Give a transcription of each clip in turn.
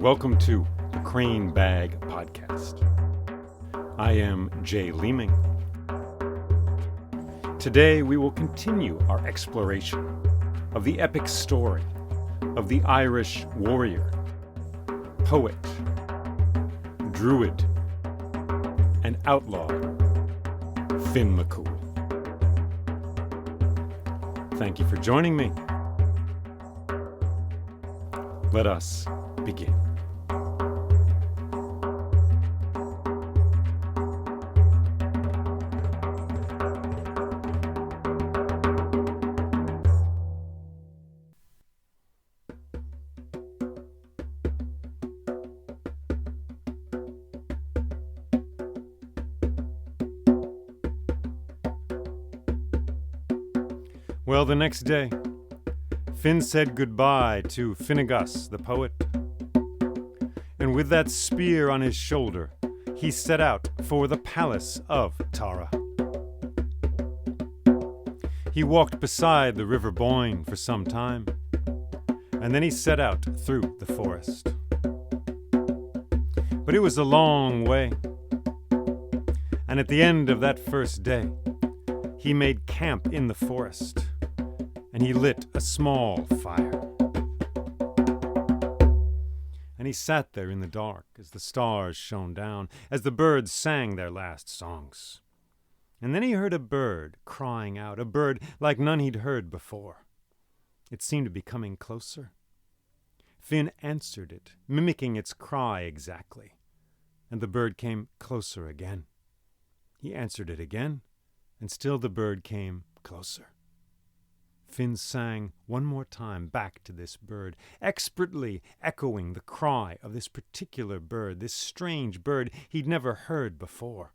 welcome to the Crane Bag Podcast. I am Jay Leeming. Today we will continue our exploration of the epic story of the Irish warrior, poet, druid, and outlaw, Finn MacCool. Thank you for joining me. Let us begin. Well, the next day, Finn said goodbye to Finnegas, the poet. And with that spear on his shoulder, he set out for the palace of Tara. He walked beside the River Boyne for some time, and then he set out through the forest. But it was a long way, and at the end of that first day, he made camp in the forest, and he lit a small fire. And he sat there in the dark as the stars shone down, as the birds sang their last songs. And then he heard a bird crying out, a bird like none he'd heard before. It seemed to be coming closer. Finn answered it, mimicking its cry exactly, and the bird came closer again. He answered it again, and still the bird came closer. Finn sang one more time back to this bird, expertly echoing the cry of this particular bird, this strange bird he'd never heard before.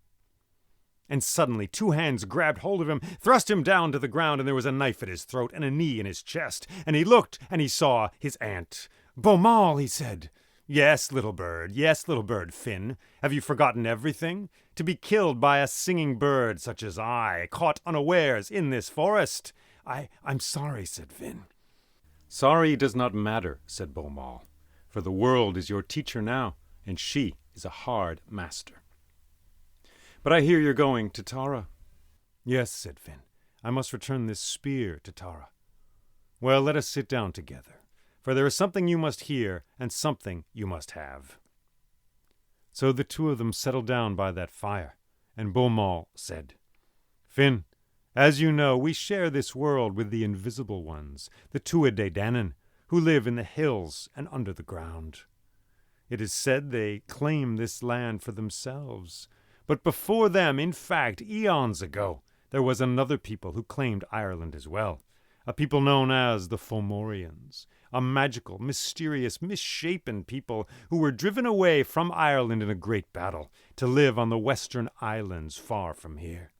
And suddenly 2 hands grabbed hold of him, thrust him down to the ground, and there was a knife at his throat and a knee in his chest. And he looked, and he saw his aunt. "Beaumal," he said. Yes, little bird, Finn. Have you forgotten everything? To be killed by a singing bird such as I, caught unawares in this forest? I'm sorry, said Finn. Sorry does not matter, said Beaumal, for the world is your teacher now, and she is a hard master. But I hear you're going to Tara. Yes, said Finn. I must return this spear to Tara. Well, let us sit down together, for there is something you must hear and something you must have. So the two of them settled down by that fire, and Beaumal said, Finn, as you know, we share this world with the invisible ones, the Tuatha Dé Danann, who live in the hills and under the ground. It is said they claim this land for themselves, but before them, in fact, eons ago, there was another people who claimed Ireland as well, a people known as the Fomorians, a magical, mysterious, misshapen people who were driven away from Ireland in a great battle to live on the western islands far from here.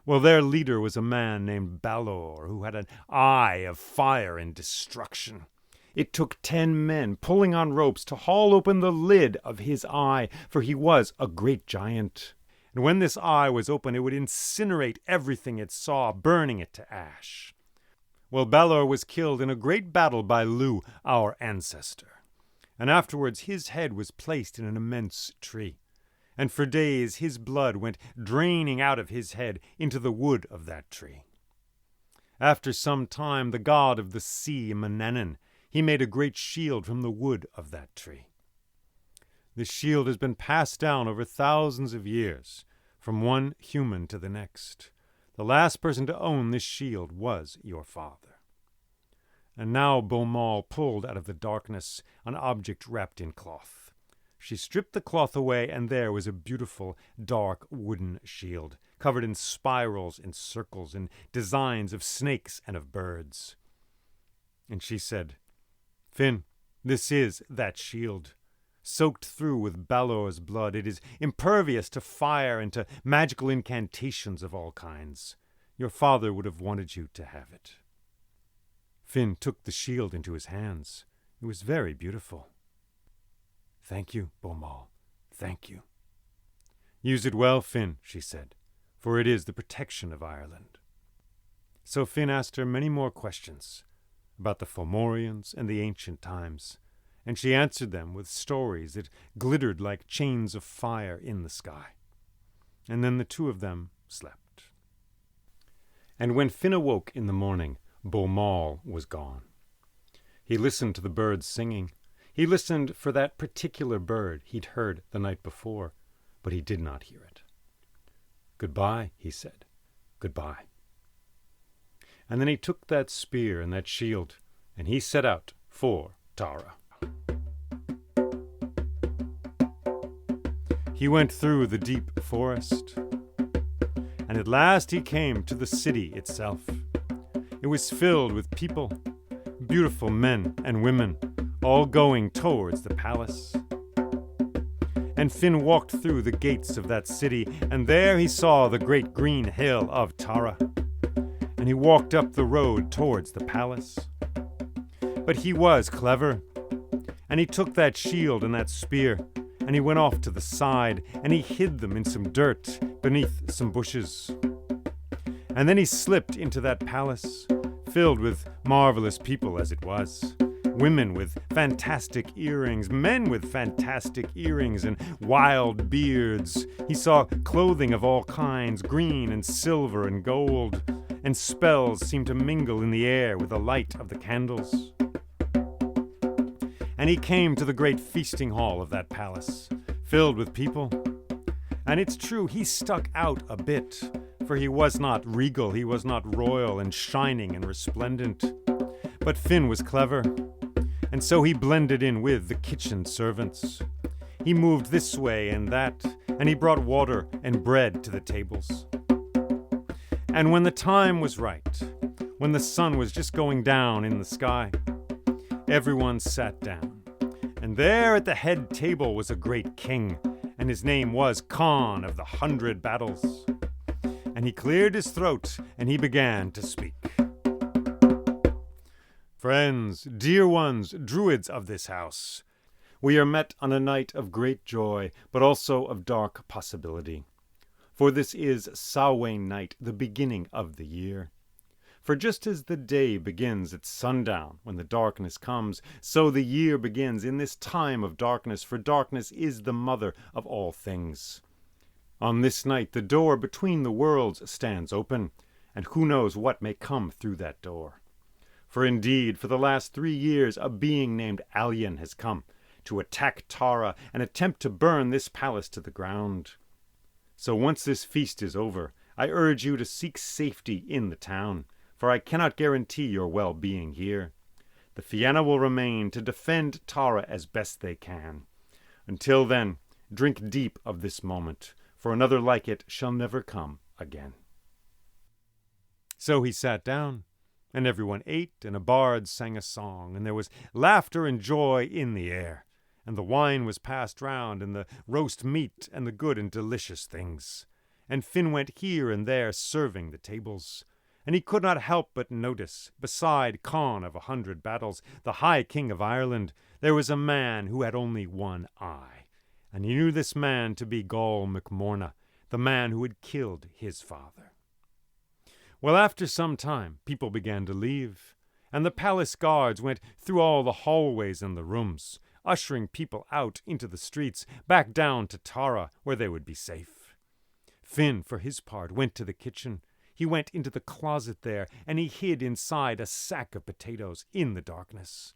Well, their leader was a man named Balor, who had an eye of fire and destruction. It took 10 men pulling on ropes to haul open the lid of his eye, for he was a great giant. And when this eye was open, it would incinerate everything it saw, burning it to ash. Well, Balor was killed in a great battle by Lugh, our ancestor. And afterwards his head was placed in an immense tree. And for days his blood went draining out of his head into the wood of that tree. After some time, the god of the sea, Manannan, he made a great shield from the wood of that tree. This shield has been passed down over thousands of years, from one human to the next. The last person to own this shield was your father. And now Beaumal pulled out of the darkness an object wrapped in cloth. She stripped the cloth away, and there was a beautiful, dark wooden shield, covered in spirals and circles and designs of snakes and of birds. And she said, Finn, this is that shield. Soaked through with Balor's blood, it is impervious to fire and to magical incantations of all kinds. Your father would have wanted you to have it. Finn took the shield into his hands. It was very beautiful. Thank you, Beaumal. Thank you. Use it well, Finn, she said, for it is the protection of Ireland. So Finn asked her many more questions about the Fomorians and the ancient times, and she answered them with stories that glittered like chains of fire in the sky. And then the two of them slept. And when Finn awoke in the morning, Beaumont was gone. He listened to the birds singing. He listened for that particular bird he'd heard the night before, but he did not hear it. "Goodbye," he said. "Goodbye." And then he took that spear and that shield, and he set out for Tara. He went through the deep forest, and at last he came to the city itself. It was filled with people, beautiful men and women, all going towards the palace. And Finn walked through the gates of that city, and there he saw the great green hill of Tara. And he walked up the road towards the palace. But he was clever, and he took that shield and that spear, and he went off to the side, and he hid them in some dirt beneath some bushes. And then he slipped into that palace, filled with marvelous people as it was. Women with fantastic earrings, men with fantastic earrings and wild beards. He saw clothing of all kinds, green and silver and gold, and spells seemed to mingle in the air with the light of the candles. And he came to the great feasting hall of that palace, filled with people. And it's true, he stuck out a bit, for he was not regal, he was not royal and shining and resplendent. But Finn was clever, and so he blended in with the kitchen servants. He moved this way and that, and he brought water and bread to the tables. And when the time was right, when the sun was just going down in the sky, everyone sat down. And there at the head table was a great king, and his name was Khan of the 100 Battles. And he cleared his throat, and he began to speak. "Friends, dear ones, druids of this house, we are met on a night of great joy, but also of dark possibility. For this is Samhain night, the beginning of the year. For just as the day begins at sundown when the darkness comes, so the year begins in this time of darkness, for darkness is the mother of all things. On this night the door between the worlds stands open, and who knows what may come through that door. For indeed, for the last 3 years, a being named Alien has come to attack Tara and attempt to burn this palace to the ground. So once this feast is over, I urge you to seek safety in the town, for I cannot guarantee your well-being here. The Fianna will remain to defend Tara as best they can. Until then, drink deep of this moment, for another like it shall never come again." So he sat down, and everyone ate, and a bard sang a song, and there was laughter and joy in the air, and the wine was passed round, and the roast meat, and the good and delicious things. And Finn went here and there serving the tables, and he could not help but notice, beside Conn of 100 Battles, the High King of Ireland, there was a man who had only one eye, and he knew this man to be Gall MacMorna, the man who had killed his father. Well, after some time, people began to leave, and the palace guards went through all the hallways and the rooms, ushering people out into the streets, back down to Tara, where they would be safe. Finn, for his part, went to the kitchen. He went into the closet there, and he hid inside a sack of potatoes in the darkness.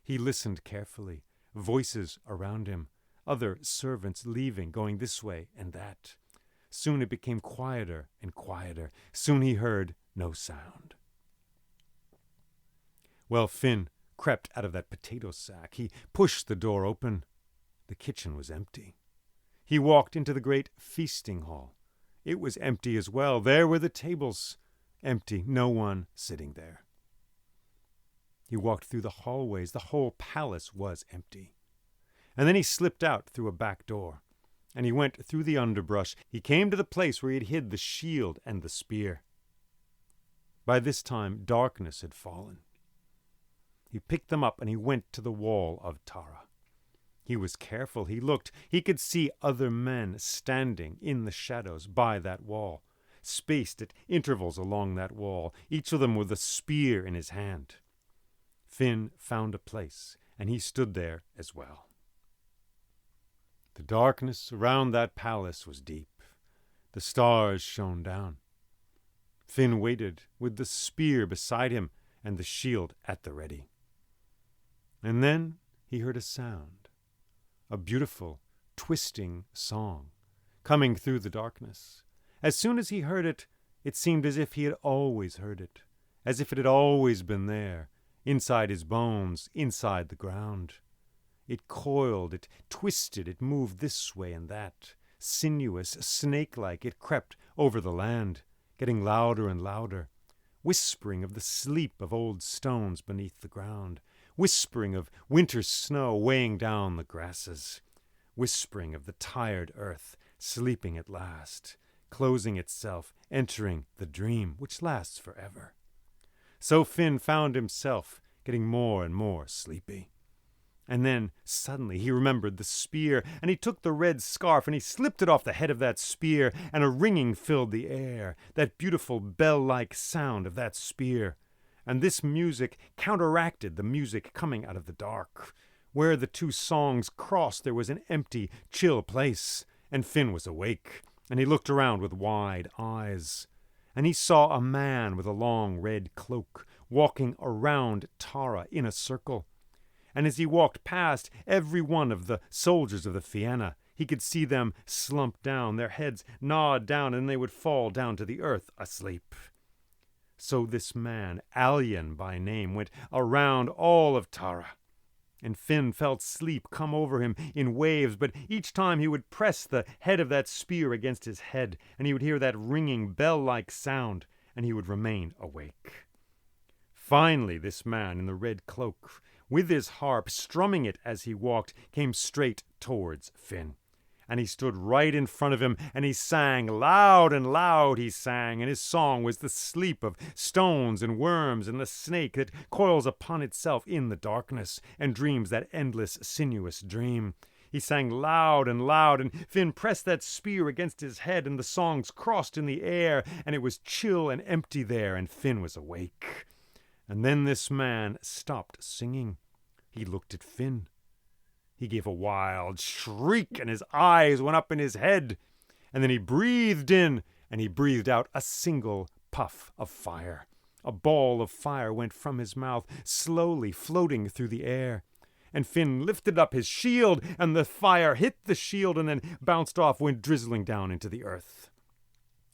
He listened carefully, voices around him, other servants leaving, going this way and that. Soon it became quieter and quieter. Soon he heard no sound. Well, Finn crept out of that potato sack. He pushed the door open. The kitchen was empty. He walked into the great feasting hall. It was empty as well. There were the tables, empty, no one sitting there. He walked through the hallways. The whole palace was empty. And then he slipped out through a back door, and he went through the underbrush. He came to the place where he had hid the shield and the spear. By this time, darkness had fallen. He picked them up, and he went to the wall of Tara. He was careful. He looked. He could see other men standing in the shadows by that wall, spaced at intervals along that wall, each of them with a spear in his hand. Finn found a place, and he stood there as well. The darkness around that palace was deep. The stars shone down. Finn waited with the spear beside him and the shield at the ready. And then he heard a sound, a beautiful, twisting song, coming through the darkness. As soon as he heard it, it seemed as if he had always heard it, as if it had always been there, inside his bones, inside the ground. It coiled, it twisted, it moved this way and that. Sinuous, snake-like, it crept over the land, getting louder and louder, whispering of the sleep of old stones beneath the ground, whispering of winter snow weighing down the grasses, whispering of the tired earth sleeping at last, closing itself, entering the dream which lasts forever. So Finn found himself getting more and more sleepy. And then, suddenly, he remembered the spear, and he took the red scarf, and he slipped it off the head of that spear, and a ringing filled the air, that beautiful bell-like sound of that spear. And this music counteracted the music coming out of the dark. Where the two songs crossed, there was an empty, chill place, and Finn was awake, and he looked around with wide eyes. And he saw a man with a long red cloak walking around Tara in a circle. And as he walked past every one of the soldiers of the Fianna, he could see them slump down, their heads nod down, and they would fall down to the earth asleep. So this man, Alien by name, went around all of Tara. And Finn felt sleep come over him in waves, but each time he would press the head of that spear against his head, and he would hear that ringing bell-like sound, and he would remain awake. Finally, this man in the red cloak, with his harp, strumming it as he walked, came straight towards Finn. And he stood right in front of him, and he sang, loud and loud he sang, and his song was the sleep of stones and worms and the snake that coils upon itself in the darkness and dreams that endless, sinuous dream. He sang loud, and Finn pressed that spear against his head, and the songs crossed in the air, and it was chill and empty there, and Finn was awake. And then this man stopped singing. He looked at Finn. He gave a wild shriek, and his eyes went up in his head. And then he breathed in, and he breathed out a single puff of fire. A ball of fire went from his mouth, slowly floating through the air. And Finn lifted up his shield, and the fire hit the shield and then bounced off, went drizzling down into the earth.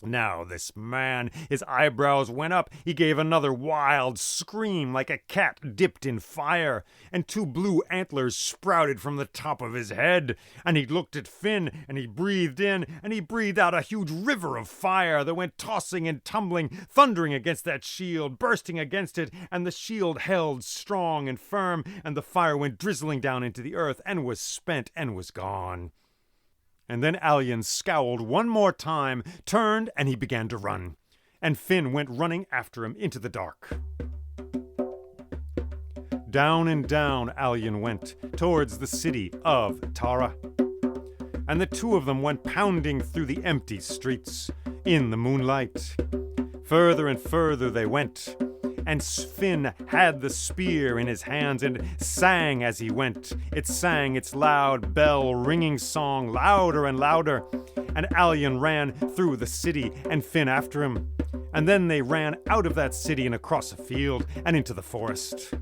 Now this man, his eyebrows went up, he gave another wild scream like a cat dipped in fire, and two blue antlers sprouted from the top of his head, and he looked at Finn, and he breathed in, and he breathed out a huge river of fire that went tossing and tumbling, thundering against that shield, bursting against it, and the shield held strong and firm, and the fire went drizzling down into the earth, and was spent, and was gone. And then Alien scowled one more time, turned, and he began to run. And Finn went running after him into the dark. Down and down Alien went, towards the city of Tara. And the two of them went pounding through the empty streets, in the moonlight. Further and further they went, and Finn had the spear in his hands and sang as he went. It sang its loud bell-ringing song louder and louder, and Alien ran through the city and Finn after him. And then they ran out of that city and across a field and into the forest.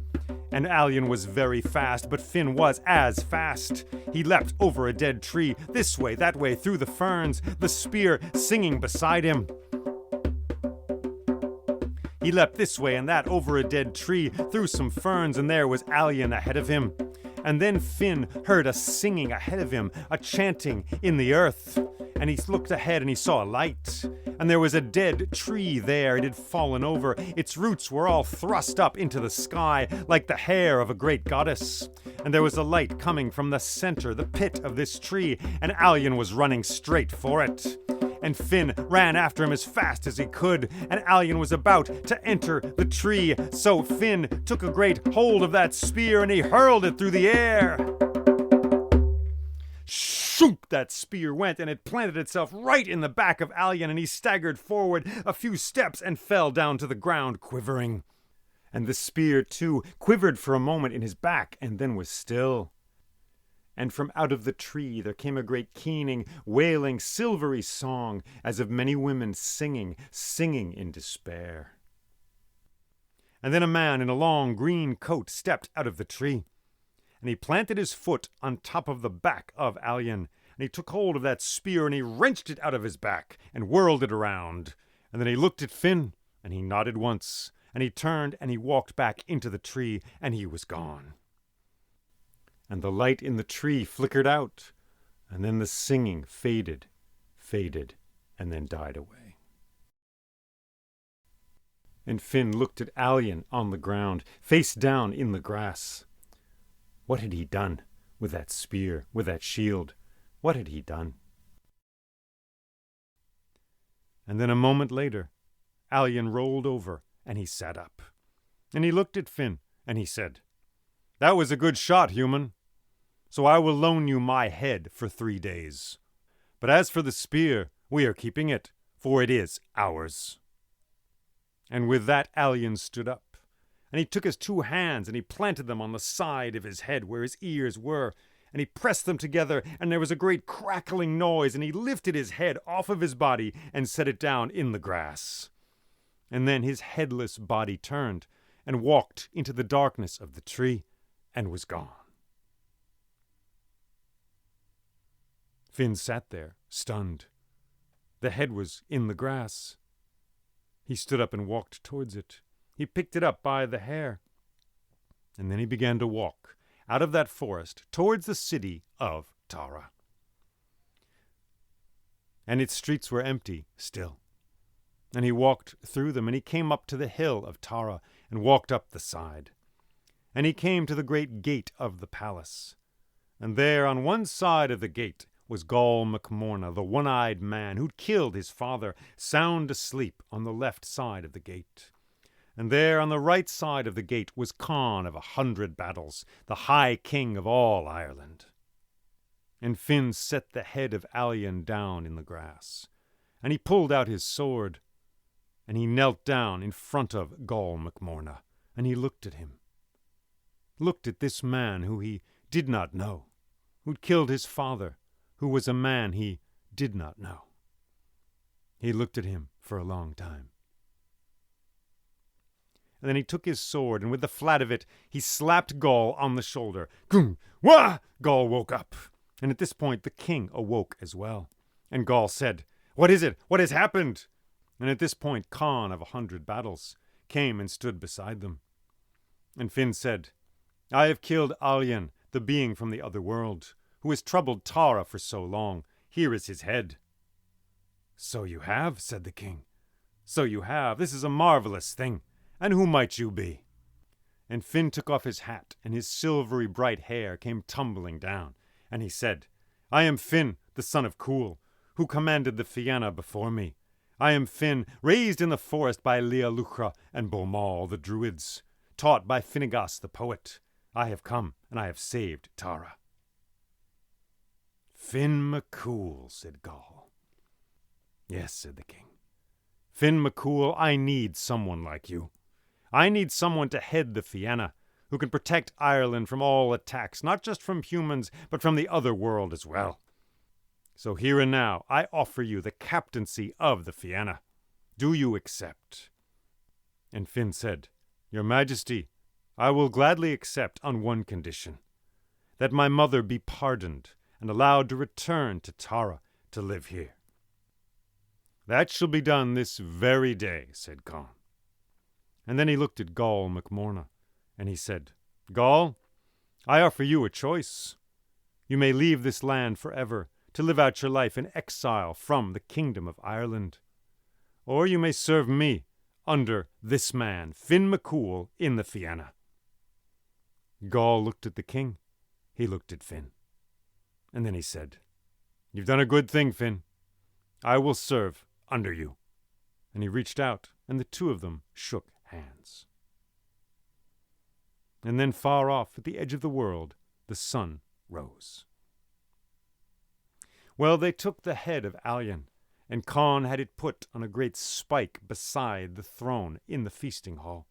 And Alien was very fast, but Finn was as fast. He leapt over a dead tree, this way, that way, through the ferns, the spear singing beside him. He leapt this way and that over a dead tree, through some ferns, and there was Alien ahead of him. And then Finn heard a singing ahead of him, a chanting in the earth. And he looked ahead and he saw a light. And there was a dead tree there. It had fallen over. Its roots were all thrust up into the sky like the hair of a great goddess. And there was a light coming from the center, the pit of this tree, and Alien was running straight for it. And Finn ran after him as fast as he could, and Alien was about to enter the tree. So Finn took a great hold of that spear and he hurled it through the air. Shoop! That spear went, and it planted itself right in the back of Alien, and he staggered forward a few steps and fell down to the ground, quivering. And the spear, too, quivered for a moment in his back, and then was still. And from out of the tree there came a great keening, wailing, silvery song, as of many women singing, singing in despair. And then a man in a long green coat stepped out of the tree, and he planted his foot on top of the back of Alien, and he took hold of that spear, and he wrenched it out of his back, and whirled it around. And then he looked at Finn, and he nodded once, and he turned, and he walked back into the tree, and he was gone. And the light in the tree flickered out, and then the singing faded, and then died away. And Finn looked at Alien on the ground, face down in the grass. What had he done with that spear, with that shield? What had he done? And then a moment later, Alien rolled over, and he sat up. And he looked at Finn, and he said, "That was a good shot, human. So I will loan you my head for 3 days. But as for the spear, we are keeping it, for it is ours." And with that Alien stood up, and he took his 2 hands, and he planted them on the side of his head where his ears were, and he pressed them together, and there was a great crackling noise, and he lifted his head off of his body and set it down in the grass. And then his headless body turned and walked into the darkness of the tree and was gone. Finn sat there, stunned. The head was in the grass. He stood up and walked towards it. He picked it up by the hair. And then he began to walk out of that forest towards the city of Tara. And its streets were empty still. And he walked through them, and he came up to the hill of Tara and walked up the side. And he came to the great gate of the palace. And there on one side of the gate was Gall MacMorna, the one-eyed man who'd killed his father, sound asleep on the left side of the gate. And there on the right side of the gate was Conn of 100 Battles, the High King of all Ireland. And Finn set the head of Alien down in the grass, and he pulled out his sword, and he knelt down in front of Gall MacMorna, and he looked at him. Looked at this man who he did not know, who'd killed his father, who was a man he did not know. He looked at him for a long time. And then he took his sword, and with the flat of it, he slapped Gall on the shoulder. Gung! Wah! Gall woke up. And at this point, the king awoke as well. And Gall said, "What is it? What has happened?" And at this point, Conn of 100 Battles came and stood beside them. And Finn said, "I have killed Alien, the being from the other world, who has troubled Tara for so long. Here is his head." "So you have," said the king. "So you have. This is a marvelous thing. And who might you be?" And Finn took off his hat, and his silvery bright hair came tumbling down. And he said, "I am Finn, the son of Cool, who commanded the Fianna before me. I am Finn, raised in the forest by Lealuchra and Bolmal, the druids, taught by Finnegas the poet. I have come, and I have saved Tara." "Finn MacCool," said Gall. "Yes," said the king. "Finn MacCool, I need someone like you. I need someone to head the Fianna, who can protect Ireland from all attacks, not just from humans, but from the other world as well. So here and now, I offer you the captaincy of the Fianna. Do you accept?" And Finn said, "Your Majesty, I will gladly accept on one condition, that my mother be pardoned and allowed to return to Tara to live here." "That shall be done this very day," said Conn. And then he looked at Gall MacMorna, and he said, "Gall, I offer you a choice. You may leave this land forever to live out your life in exile from the kingdom of Ireland. Or you may serve me under this man, Finn MacCool, in the Fianna." Gall looked at the king. He looked at Finn. And then he said, "You've done a good thing, Finn. I will serve under you." And he reached out, and the two of them shook hands. And then far off at the edge of the world, the sun rose. Well, they took the head of Alien, and Conn had it put on a great spike beside the throne in the feasting hall.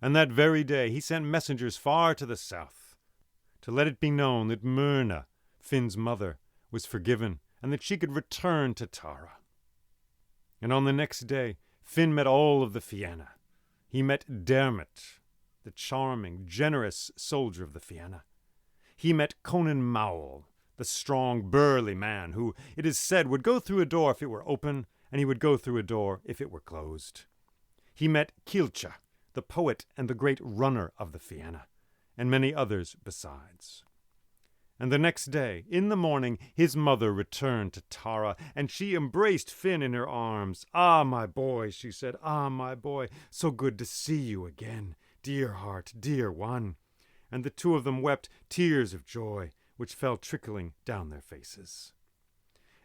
And that very day he sent messengers far to the south, to let it be known that Myrna, Finn's mother, was forgiven, and that she could return to Tara. And on the next day, Finn met all of the Fianna. He met Dermot, the charming, generous soldier of the Fianna. He met Conan Mowell, the strong, burly man who, it is said, would go through a door if it were open, and he would go through a door if it were closed. He met Kilcha, the poet and the great runner of the Fianna, and many others besides. And the next day, in the morning, his mother returned to Tara, and she embraced Finn in her arms. "Ah, my boy," she said, "ah, my boy, so good to see you again, dear heart, dear one." And the two of them wept tears of joy, which fell trickling down their faces.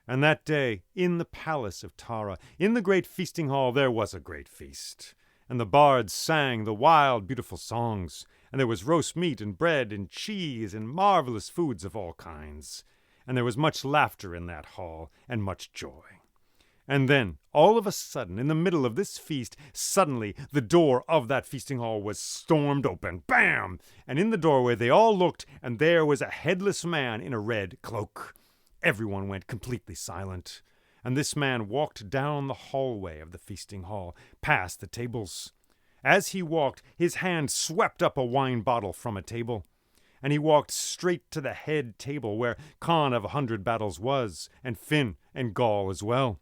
And that day, in the palace of Tara, in the great feasting hall, there was a great feast. And the bards sang the wild, beautiful songs, and there was roast meat and bread and cheese and marvelous foods of all kinds. And there was much laughter in that hall, and much joy. And then, all of a sudden, in the middle of this feast, suddenly the door of that feasting hall was stormed open. Bam! And in the doorway they all looked, and there was a headless man in a red cloak. Everyone went completely silent. And this man walked down the hallway of the feasting hall, past the tables. As he walked, his hand swept up a wine bottle from a table. And he walked straight to the head table where Conn of 100 Battles was, and Finn and Gaul as well.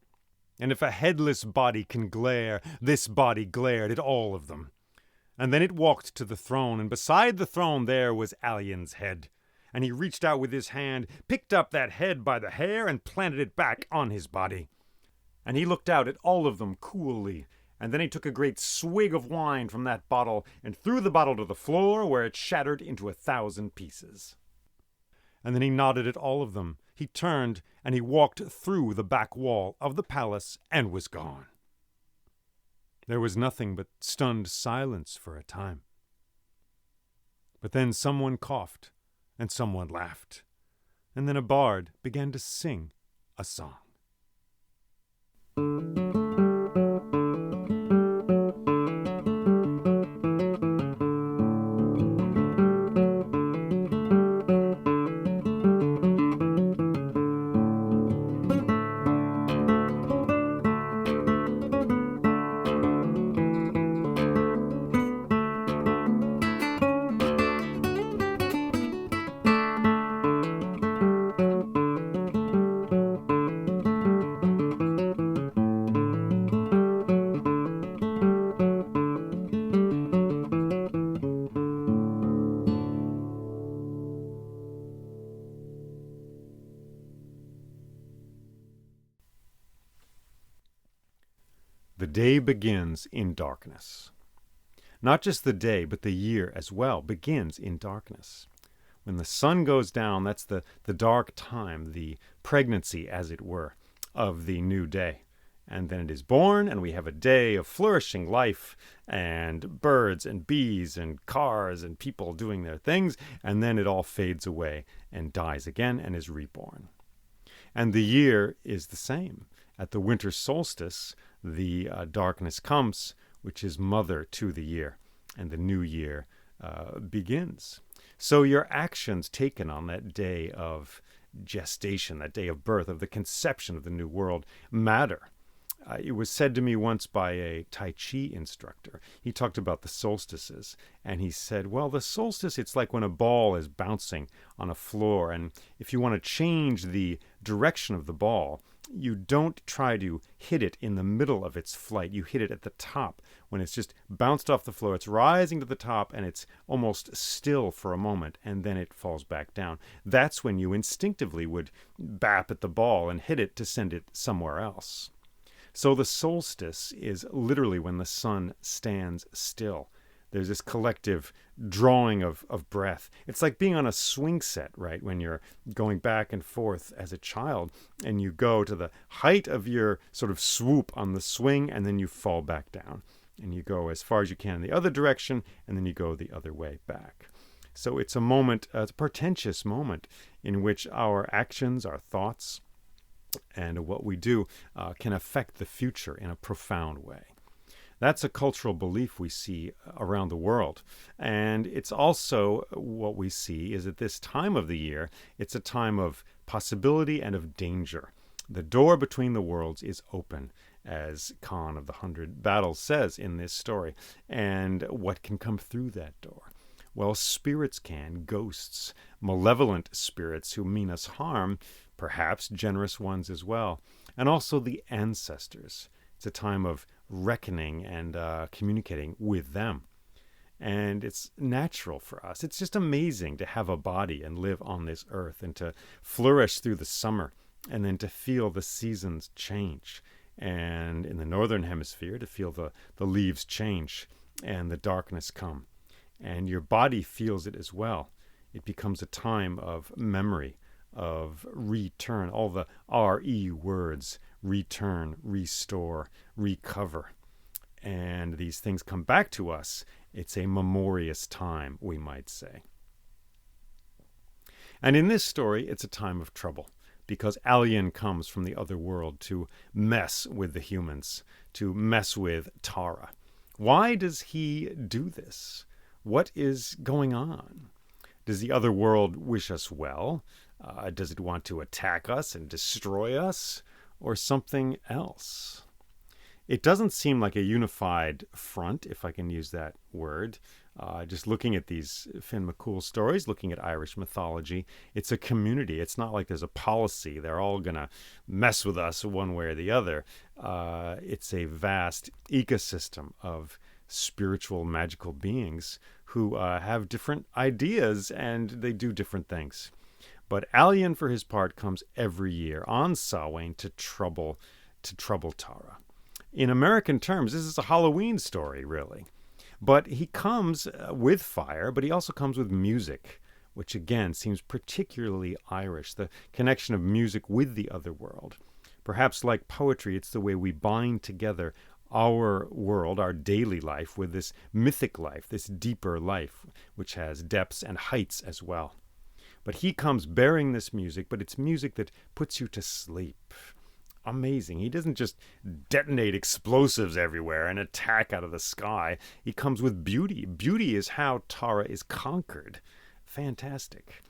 And if a headless body can glare, this body glared at all of them. And then it walked to the throne, and beside the throne there was Alien's head. And he reached out with his hand, picked up that head by the hair, and planted it back on his body. And he looked out at all of them coolly, and then he took a great swig of wine from that bottle, and threw the bottle to the floor, where it shattered into 1,000 pieces. And then he nodded at all of them. He turned, and he walked through the back wall of the palace, and was gone. There was nothing but stunned silence for a time. But then someone coughed, and someone laughed, and then a bard began to sing a song. The day begins in darkness. Not just the day, but the year as well begins in darkness. When the sun goes down, that's the dark time, the pregnancy, as it were, of the new day. And then it is born, and we have a day of flourishing life, and birds and bees and cars and people doing their things, and then it all fades away and dies again and is reborn. And the year is the same. At the winter solstice, the darkness comes, which is mother to the year, and the new year begins. So your actions taken on that day of gestation, that day of birth, of the conception of the new world, matter. It was said to me once by a Tai Chi instructor. He talked about the solstices, and he said, well, the solstice, it's like when a ball is bouncing on a floor, and if you want to change the direction of the ball, you don't try to hit it in the middle of its flight. You hit it at the top. When it's just bounced off the floor, it's rising to the top, and it's almost still for a moment, and then it falls back down. That's when you instinctively would bap at the ball and hit it to send it somewhere else. So the solstice is literally when the sun stands still. There's this collective drawing of breath. It's like being on a swing set, right? When you're going back and forth as a child, and you go to the height of your sort of swoop on the swing, and then you fall back down. And you go as far as you can in the other direction, and then you go the other way back. So it's a moment, a portentous moment, in which our actions, our thoughts, and what we do can affect the future in a profound way. That's a cultural belief we see around the world. And it's also what we see is at this time of the year, it's a time of possibility and of danger. The door between the worlds is open, as Khan of the 100 Battles says in this story. And what can come through that door? Well, spirits can, ghosts, malevolent spirits who mean us harm, perhaps generous ones as well, and also the ancestors. It's a time of reckoning and communicating with them. And it's natural for us. It's just amazing to have a body and live on this earth and to flourish through the summer and then to feel the seasons change. And in the northern hemisphere, to feel the leaves change and the darkness come. And your body feels it as well. It becomes a time of memory, of return, all the R-E words, return, restore, recover. And these things come back to us. It's a memorious time, we might say. And in this story, it's a time of trouble, because Alien comes from the other world to mess with the humans, to mess with Tara. Why does he do this? What is going on? Does the other world wish us well? Does it want to attack us and destroy us? Or something else? It doesn't seem like a unified front, if I can use that word. Just looking at these Finn MacCool stories, looking at Irish mythology, it's a community. It's not like there's a policy. They're all going to mess with us one way or the other. It's a vast ecosystem of spiritual, magical beings who have different ideas and they do different things. But Alien, for his part, comes every year on Samhain to trouble Tara. In American terms, this is a Halloween story, really. But he comes with fire, but he also comes with music, which again seems particularly Irish, the connection of music with the other world. Perhaps like poetry, it's the way we bind together our world, our daily life, with this mythic life, this deeper life, which has depths and heights as well. But he comes bearing this music, but it's music that puts you to sleep. Amazing. He doesn't just detonate explosives everywhere and attack out of the sky. He comes with beauty. Beauty is how Tara is conquered. Fantastic.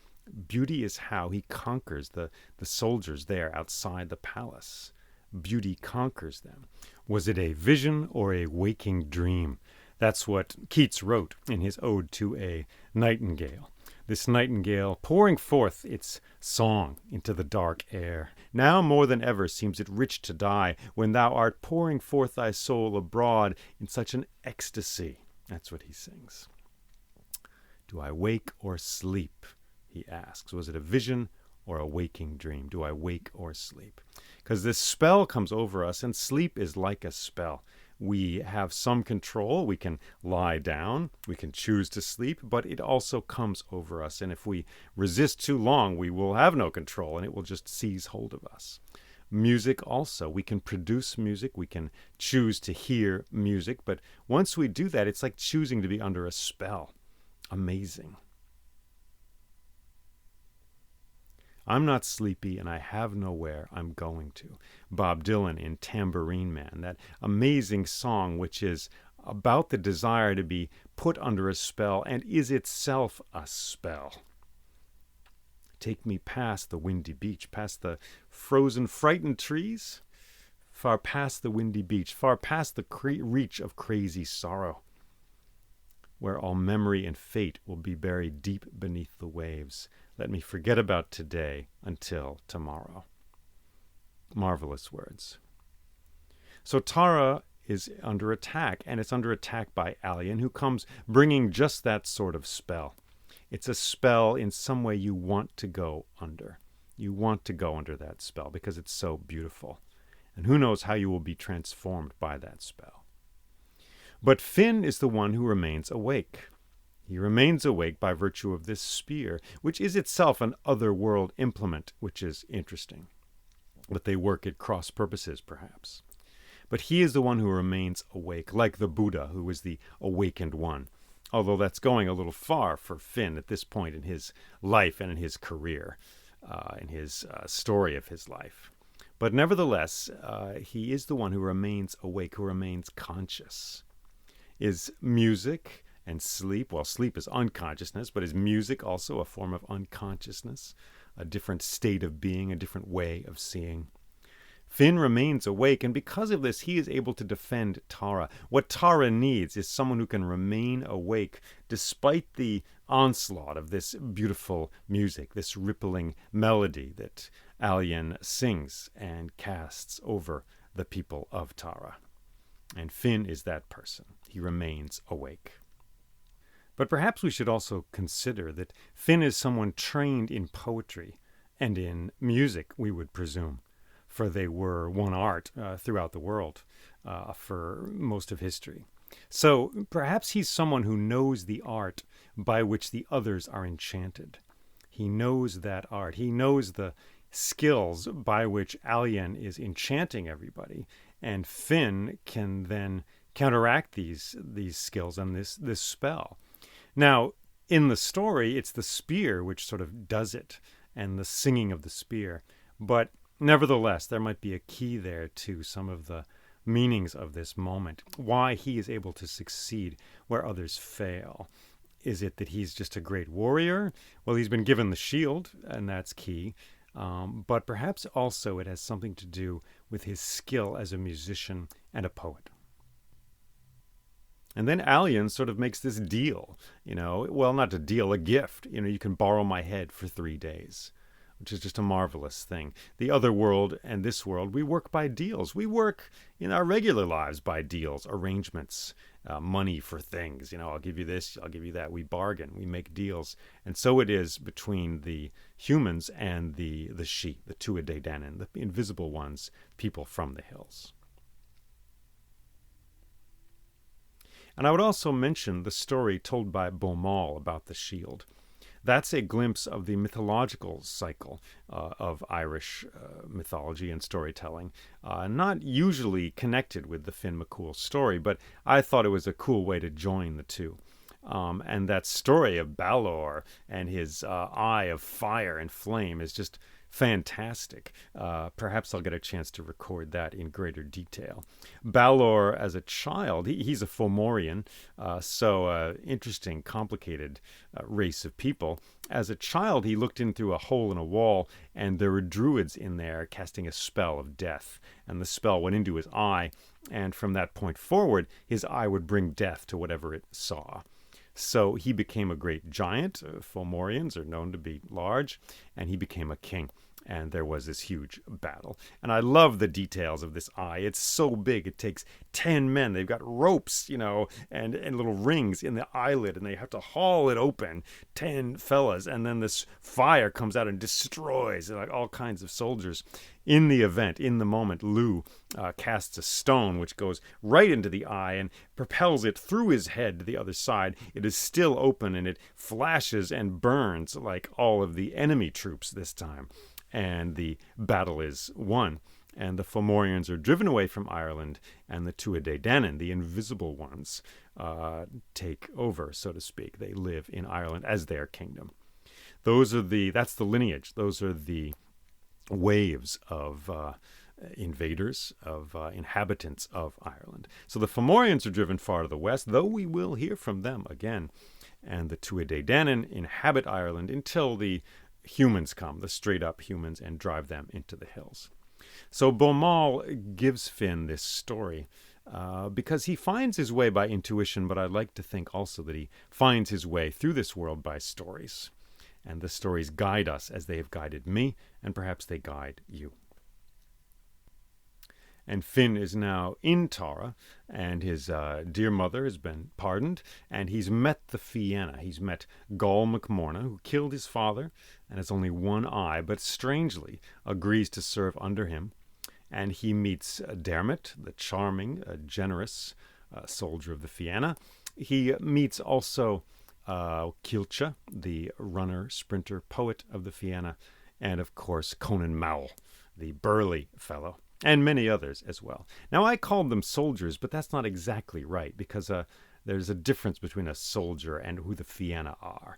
Beauty is how he conquers the soldiers there outside the palace. Beauty conquers them. Was it a vision or a waking dream? That's what Keats wrote in his Ode to a Nightingale. This nightingale pouring forth its song into the dark air. Now more than ever seems it rich to die, when thou art pouring forth thy soul abroad in such an ecstasy. That's what he sings. Do I wake or sleep? He asks. Was it a vision or a waking dream? Do I wake or sleep? Because this spell comes over us, and sleep is like a spell. We have some control. We can lie down. We can choose to sleep, but it also comes over us. And if we resist too long, we will have no control, and it will just seize hold of us. Music also. We can produce music. We can choose to hear music. But once we do that, it's like choosing to be under a spell. Amazing. I'm not sleepy and I have nowhere I'm going to. Bob Dylan in Tambourine Man, that amazing song which is about the desire to be put under a spell and is itself a spell. Take me past the windy beach, past the frozen, frightened trees, far past the windy beach, far past the reach of crazy sorrow, where all memory and fate will be buried deep beneath the waves. Let me forget about today until tomorrow. Marvelous words. So Tara is under attack, and it's under attack by Alien, who comes bringing just that sort of spell. It's a spell in some way you want to go under. You want to go under that spell because it's so beautiful. And who knows how you will be transformed by that spell. But Finn is the one who remains awake. He remains awake by virtue of this spear, which is itself an other-world implement, which is interesting. But they work at cross purposes, perhaps. But he is the one who remains awake, like the Buddha, who is the awakened one. Although that's going a little far for Finn at this point in his life and in his career, in his story of his life. But nevertheless, he is the one who remains awake, who remains conscious. Is music and sleep, well, sleep is unconsciousness, but is music also a form of unconsciousness, a different state of being, a different way of seeing? Finn remains awake, and because of this, he is able to defend Tara. What Tara needs is someone who can remain awake despite the onslaught of this beautiful music, this rippling melody that Alien sings and casts over the people of Tara. And Finn is that person. He remains awake. But perhaps we should also consider that Finn is someone trained in poetry and in music, we would presume, for they were one art throughout the world for most of history. So perhaps he's someone who knows the art by which the others are enchanted. He knows that art. He knows the skills by which Alien is enchanting everybody, and Finn can then counteract these skills and this spell. Now, in the story, it's the spear which sort of does it, and the singing of the spear. But nevertheless, there might be a key there to some of the meanings of this moment, why he is able to succeed where others fail. Is it that he's just a great warrior? Well, he's been given the shield, and that's key. But perhaps also it has something to do with his skill as a musician and a poet. And then Alien sort of makes this deal, well, not a deal, a gift. You can borrow my head for 3 days, which is just a marvelous thing. The other world and this world, we work by deals. We work in our regular lives by deals, arrangements, money for things. I'll give you this, I'll give you that. We bargain, we make deals. And so it is between the humans and the Shi, the Tuatha Danann, the invisible ones, people from the hills. And I would also mention the story told by Bomal about the shield. That's a glimpse of the mythological cycle of Irish mythology and storytelling, not usually connected with the Finn MacCool story, but I thought it was a cool way to join the two. And that story of Balor and his eye of fire and flame is just fantastic. Perhaps I'll get a chance to record that in greater detail. Balor, as a child, he's a Fomorian, so interesting, complicated race of people. As a child, he looked in through a hole in a wall, and there were druids in there casting a spell of death, and the spell went into his eye, and from that point forward, his eye would bring death to whatever it saw. So he became a great giant. Fomorians are known to be large, and he became a king. And there was this huge battle. And I love the details of this eye. It's so big. It takes 10 men. They've got ropes, and little rings in the eyelid, and they have to haul it open, 10 fellas. And then this fire comes out and destroys all kinds of soldiers. In the event, in the moment, Lou casts a stone which goes right into the eye and propels it through his head to the other side. It is still open, and it flashes and burns like all of the enemy troops this time. And the battle is won. And the Fomorians are driven away from Ireland, and the Tuatha Danann, the invisible ones, take over, so to speak. They live in Ireland as their kingdom. That's the lineage. Those are the waves of invaders, of inhabitants of Ireland. So the Fomorians are driven far to the west, though we will hear from them again. And the Tuatha Danann inhabit Ireland until the humans come, the straight-up humans, and drive them into the hills. So Bomal gives Finn this story because he finds his way by intuition, but I like to think also that he finds his way through this world by stories. And the stories guide us as they have guided me, and perhaps they guide you. And Finn is now in Tara, and his dear mother has been pardoned, and he's met the Fianna. He's met Gall MacMorna, who killed his father and has only one eye, but strangely agrees to serve under him. And he meets Dermot, the charming, generous soldier of the Fianna. He meets also Kilcha, the runner, sprinter, poet of the Fianna, and of course Conan Mowell, the burly fellow, and many others as well. Now, I called them soldiers, but that's not exactly right, because there's a difference between a soldier and who the Fianna are.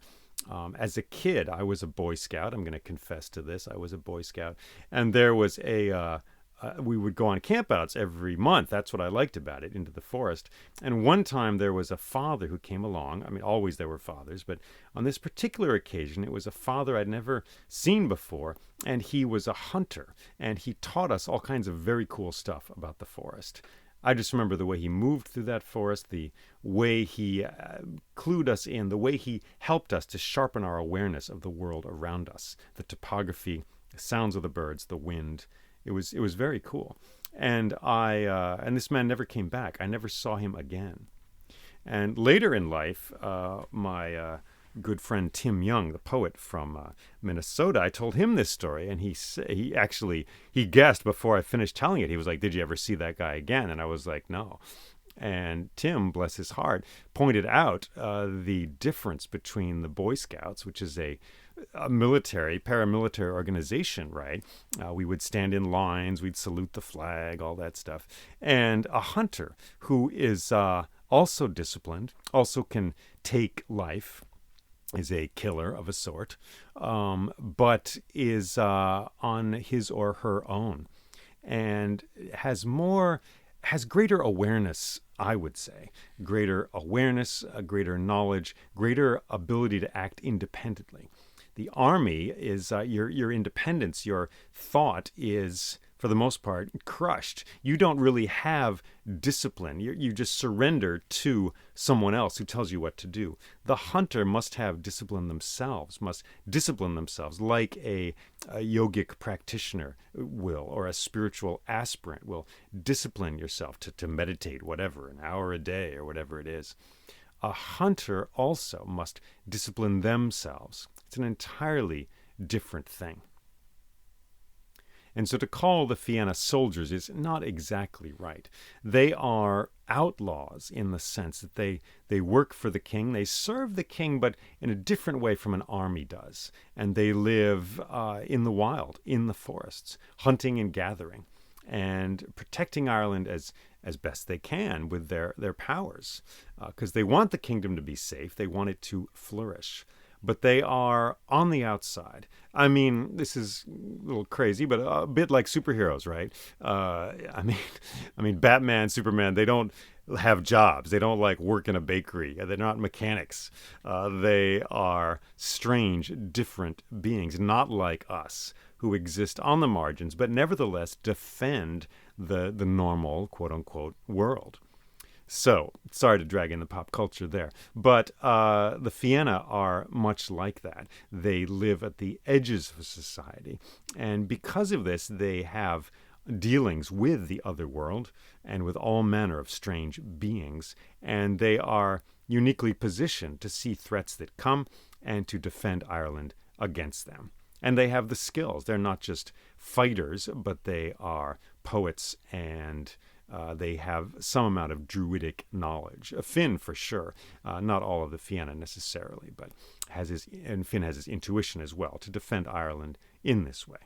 As a kid, I was a Boy Scout. I'm going to confess to this. I was a Boy Scout. And there was a we would go on campouts every month. That's what I liked about it, into the forest. And one time there was a father who came along. I mean, always there were fathers, but on this particular occasion, it was a father I'd never seen before, and he was a hunter, and he taught us all kinds of very cool stuff about the forest. I just remember the way he moved through that forest, the way he clued us in, the way he helped us to sharpen our awareness of the world around us, the topography, the sounds of the birds, the wind. It was very cool. And and this man never came back. I never saw him again. And later in life, my good friend Tim Young, the poet from Minnesota, I told him this story, and he guessed before I finished telling it. He was like, "Did you ever see that guy again?" And I was like, "No." And Tim, bless his heart, pointed out the difference between the Boy Scouts, which is a paramilitary organization, right? We would stand in lines, we'd salute the flag, all that stuff. And a hunter who is also disciplined, also can take life, is a killer of a sort, but is on his or her own, and has greater awareness, I would say, greater awareness, greater knowledge, greater ability to act independently. The army is your independence, your thought is, for the most part, crushed. You don't really have discipline. You just surrender to someone else who tells you what to do. The hunter must have discipline themselves, like a yogic practitioner will, or a spiritual aspirant will discipline yourself to meditate, whatever, an hour a day or whatever it is. A hunter also must discipline themselves. It's an entirely different thing. And so to call the Fianna soldiers is not exactly right. They are outlaws in the sense that they work for the king, they serve the king, but in a different way from an army does. And they live in the wild, in the forests, hunting and gathering, and protecting Ireland as best they can with their powers, because they want the kingdom to be safe, they want it to flourish. But they are on the outside. I mean, this is a little crazy, but a bit like superheroes, right? I mean, Batman, Superman, they don't have jobs. They don't like work in a bakery. They're not mechanics. They are strange, different beings, not like us, who exist on the margins, but nevertheless defend the normal, quote unquote, world. So, sorry to drag in the pop culture there, but the Fianna are much like that. They live at the edges of society, and because of this, they have dealings with the other world and with all manner of strange beings, and they are uniquely positioned to see threats that come and to defend Ireland against them. And they have the skills. They're not just fighters, but they are poets, and they have some amount of druidic knowledge. Finn, for sure, not all of the Fianna necessarily, but Finn has his intuition as well to defend Ireland in this way.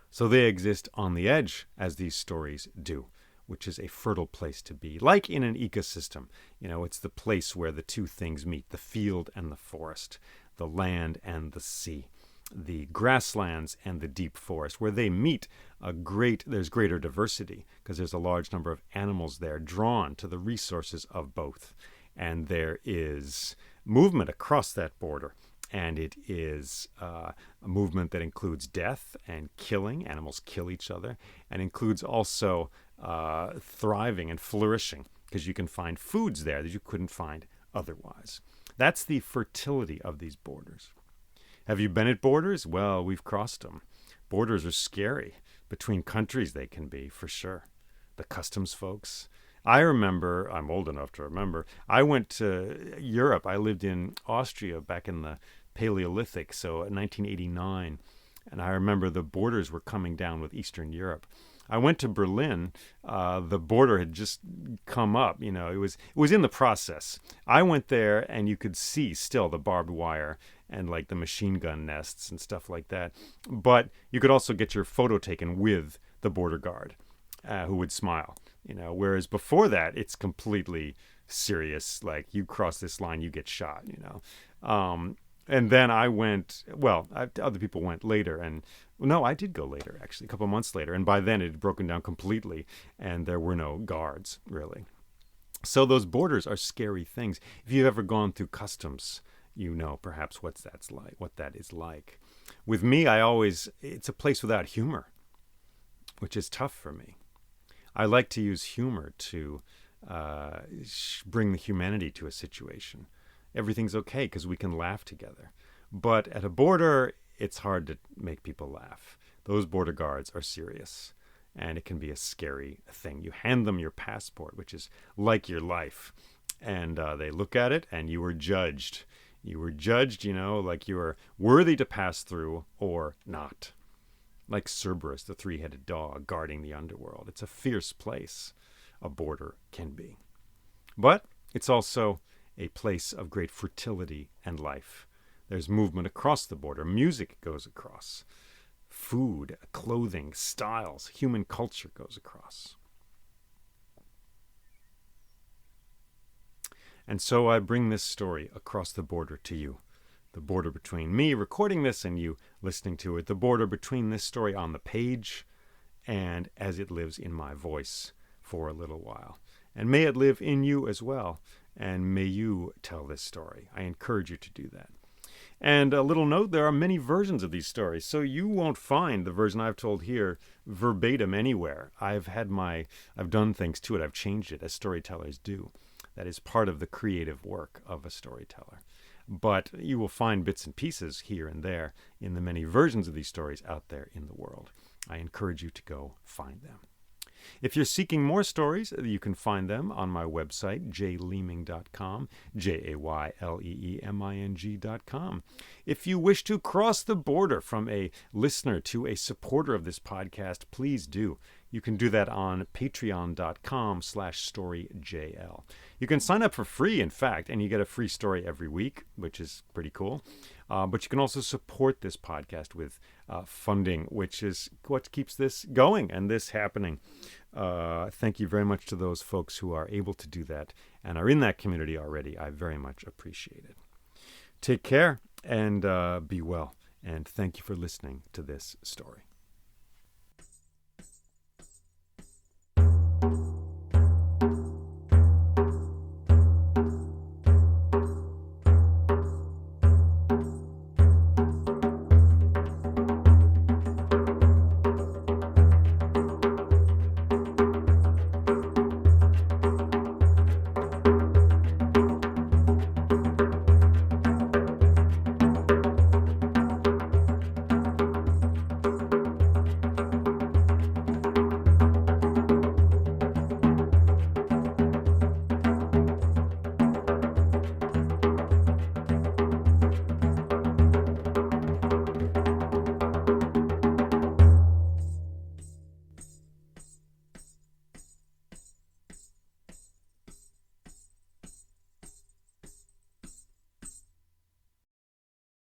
So they exist on the edge, as these stories do, which is a fertile place to be. Like in an ecosystem, it's the place where the two things meet, the field and the forest, the land and the sea, the grasslands and the deep forest, where they meet. There's greater diversity because there's a large number of animals there drawn to the resources of both. And there is movement across that border. And it is a movement that includes death and killing. Animals kill each other. And includes also thriving and flourishing, because you can find foods there that you couldn't find otherwise. That's the fertility of these borders. Have you been at borders? Well, we've crossed them. Borders are scary. Between countries they can be, for sure. The customs folks. I remember, I'm old enough to remember, I went to Europe. I lived in Austria back in the Paleolithic, so 1989. And I remember the borders were coming down with Eastern Europe. I went to Berlin. The border had just come up. It was in the process. I went there, and you could see still the barbed wire and like the machine gun nests and stuff like that. But you could also get your photo taken with the border guard, who would smile. Whereas before that, it's completely serious. Like, you cross this line, you get shot. And then I went, well, other people went later. And no, I did go later, actually, a couple months later. And by then it had broken down completely and there were no guards, really. So those borders are scary things. If you've ever gone through customs, you know perhaps what that is like. With me, it's a place without humor, which is tough for me. I like to use humor to bring the humanity to a situation. Everything's okay because we can laugh together. But at a border, it's hard to make people laugh. Those border guards are serious, and it can be a scary thing. You hand them your passport, which is like your life, and they look at it, and you were judged. You were judged, like you were worthy to pass through or not. Like Cerberus, the three-headed dog guarding the underworld. It's a fierce place, a border can be. But it's also a place of great fertility and life. There's movement across the border. Music goes across. Food, clothing, styles, human culture goes across. And so I bring this story across the border to you. The border between me recording this and you listening to it. The border between this story on the page and as it lives in my voice for a little while. And may it live in you as well. And may you tell this story. I encourage you to do that. And a little note, there are many versions of these stories, so you won't find the version I've told here verbatim anywhere. I've done things to it. I've changed it, as storytellers do. That is part of the creative work of a storyteller. But you will find bits and pieces here and there in the many versions of these stories out there in the world. I encourage you to go find them. If you're seeking more stories, you can find them on my website, jayleeming.com, JAYLEEMING.com. If you wish to cross the border from a listener to a supporter of this podcast, please do. You can do that on patreon.com/storyjl. You can sign up for free, in fact, and you get a free story every week, which is pretty cool. But you can also support this podcast with funding, which is what keeps this going and this happening. Thank you very much to those folks who are able to do that and are in that community already. I very much appreciate it. Take care and be well. And thank you for listening to this story.